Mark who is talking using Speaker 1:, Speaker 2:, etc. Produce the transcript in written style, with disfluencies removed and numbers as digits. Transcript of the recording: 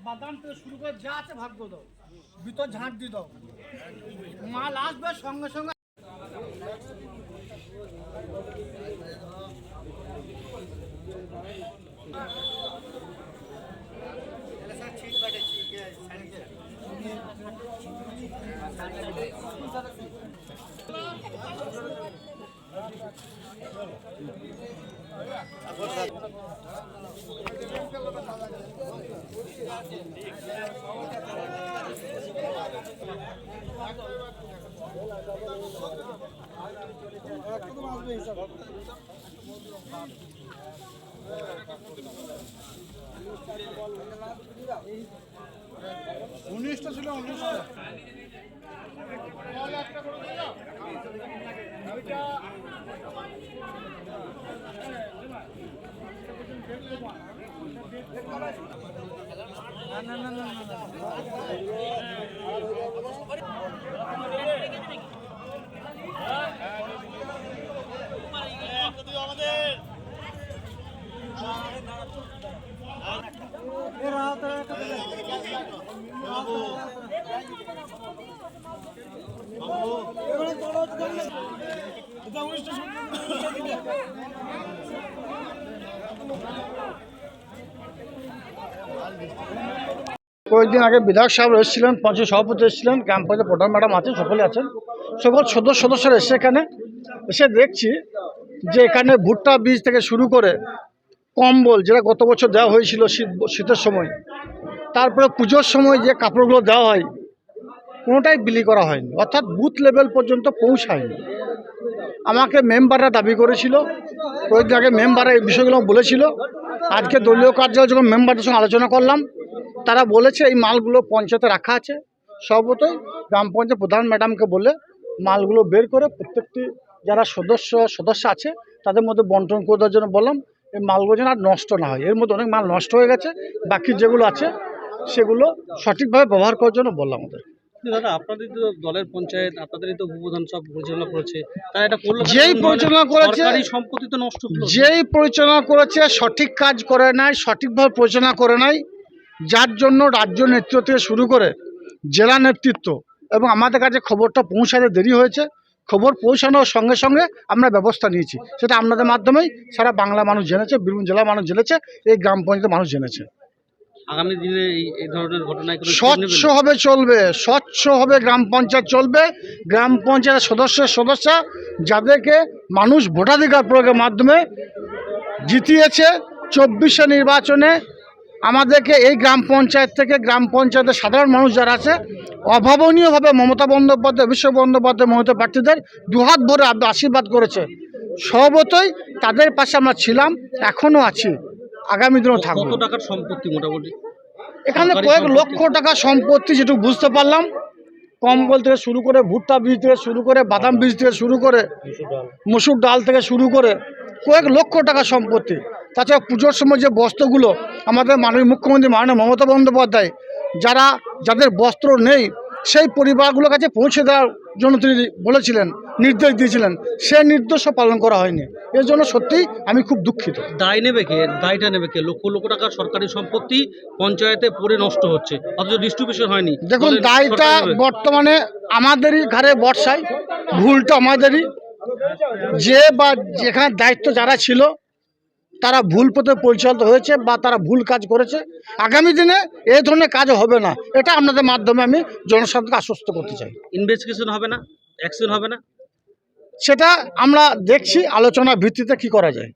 Speaker 1: বাদাম থেকে শুরু করে যা আছে ভাগ্য দাও, ভিতর ঝাঁট দিয়ে দাও, মাল আসবে সঙ্গে সঙ্গে। উনিশটা ছিল, 19টা কয়েকদিন আগে বিধায়ক সাহেব এসেছিলেন, পঞ্চায়েত সভাপতি এসেছিলেন, গ্রাম পঞ্চায়েত প্রধান ম্যাডাম আছেন, সকলে আছেন, সকল সদস্যরা এসে এখানে এসে দেখছি যে এখানে ভুট্টা বীজ থেকে শুরু করে কম্বল, যেটা গত বছর দেওয়া হয়েছিল শীতের সময়, তারপরে পুজোর সময় যে কাপড়গুলো দেওয়া হয় কোনোটাই বিলি করা হয়নি, অর্থাৎ বুথ লেভেল পর্যন্ত পৌঁছায়নি। আমাকে মেম্বাররা দাবি করেছিল, কয়েকদিন আগে মেম্বাররা এই বিষয়গুলো বলেছিল। আজকে দলীয় কার্যালয়ে যখন মেম্বারদের সঙ্গে আলোচনা করলাম, তারা বলেছে এই মালগুলো পঞ্চায়েতে রাখা আছে, সর্বতই গ্রাম পঞ্চায়েত প্রধান ম্যাডামকে বলে মালগুলো বের করে প্রত্যেকটি যারা সদস্য আছে তাদের মধ্যে বন্টন করে দেওয়ার জন্য বললাম। এই মালগুলো যেন আর নষ্ট না হয়, এর মধ্যে অনেক মাল নষ্ট হয়ে গেছে, বাকি যেগুলো আছে সেগুলো সঠিকভাবে ব্যবহার করার জন্য বললাম ওদের।
Speaker 2: দাদা, আপনাদের তো দলের পঞ্চায়েত, আপনাদেরই তো উপপ্রধান সব পরিচালনা করেছে, তারা এটা করলো,
Speaker 1: যেই পরিচালনা করেছে,
Speaker 2: সরকারি সম্পত্তি তো নষ্ট হলো,
Speaker 1: যেই পরিচালনা করেছে সঠিক কাজ করে নাই, সঠিকভাবে পরিচালনা করে নাই, যার জন্য রাজ্য নেতৃত্ব থেকে শুরু করে জেলা নেতৃত্ব এবং আমাদের কাছে খবরটা পৌঁছাতে দেরি হয়েছে। খবর পৌঁছানোর সঙ্গে সঙ্গে আমরা ব্যবস্থা নিয়েছি, সেটা আপনাদের মাধ্যমেই সারা বাংলা মানুষ জেনেছে, বীরভূম জেলা মানুষ জেনেছে, এই গ্রাম পঞ্চায়েতের মানুষ জেনেছে।
Speaker 2: আগামী দিনে এই ধরনের ঘটনায়
Speaker 1: স্বচ্ছ হবে, চলবে, স্বচ্ছ হবে, গ্রাম পঞ্চায়েত চলবে। গ্রাম পঞ্চায়েতের সদস্য যাদেরকে মানুষ ভোটাধিকার প্রয়োগের মাধ্যমে জিতিয়েছে, 2400 নির্বাচনে আমাদেরকে এই গ্রাম পঞ্চায়েত থেকে, গ্রাম পঞ্চায়েতের সাধারণ মানুষ যারা আছে, অভাবনীয়ভাবে মমতা বন্দ্যোপাধ্যায়, অভিষেক বন্দ্যোপাধ্যায় মমতা প্রার্থীদের দুহাত ভরে আশীর্বাদ করেছে। সর্বতই তাদের পাশে আমরা ছিলাম, এখনও আছি, আগামী দিনেও থাকবো।
Speaker 2: কত টাকার সম্পত্তি মোটামুটি
Speaker 1: এখানে? কয়েক লক্ষ টাকা সম্পত্তি, যেটুকু বুঝতে পারলাম। কম্বল থেকে শুরু করে, ভুট্টা বীজ থেকে শুরু করে, বাদাম বীজ থেকে শুরু করে, মসুর ডাল থেকে শুরু করে কয়েক লক্ষ টাকা সম্পত্তি। তাছাড়া পুজোর সময় যে বস্ত্রগুলো আমাদের মাননীয় মুখ্যমন্ত্রী মাননীয় মমতা বন্দ্যোপাধ্যায় যাদের বস্ত্র নেই সেই পরিবারগুলোর কাছে পৌঁছে দেওয়ার জন্য তিনি বলেছিলেন, নির্দেশ দিয়েছিলেন, সে নির্দেশও পালন করা হয়নি। এর জন্য সত্যিই আমি খুব দুঃখিত।
Speaker 2: দায় নেবে কে? দায়টা নেবে কে? লক্ষ লক্ষ টাকার সরকারি সম্পত্তি পঞ্চায়েতে পড়ে নষ্ট হচ্ছে, অথচ ডিস্ট্রিবিউশন হয়নি।
Speaker 1: দেখুন, দায়টা বর্তমানে আমাদেরই ঘাড়ে বর্ষায়, ভুলটা আমাদেরই। যেখানে দায়িত্ব যারা ছিল তারা ভুল পথে পরিচালিত হয়েছে বা তারা ভুল কাজ করেছে। আগামী দিনে এই ধরনের কাজ হবে না, এটা আপনাদের মাধ্যমে আমি জনসাধারণকে আশ্বস্ত করতে চাই।
Speaker 2: ইনভেস্টিগেশন হবে না, অ্যাকশন হবে না,
Speaker 1: সেটা আমরা দেখছি আলোচনার ভিত্তিতে কি করা যায়।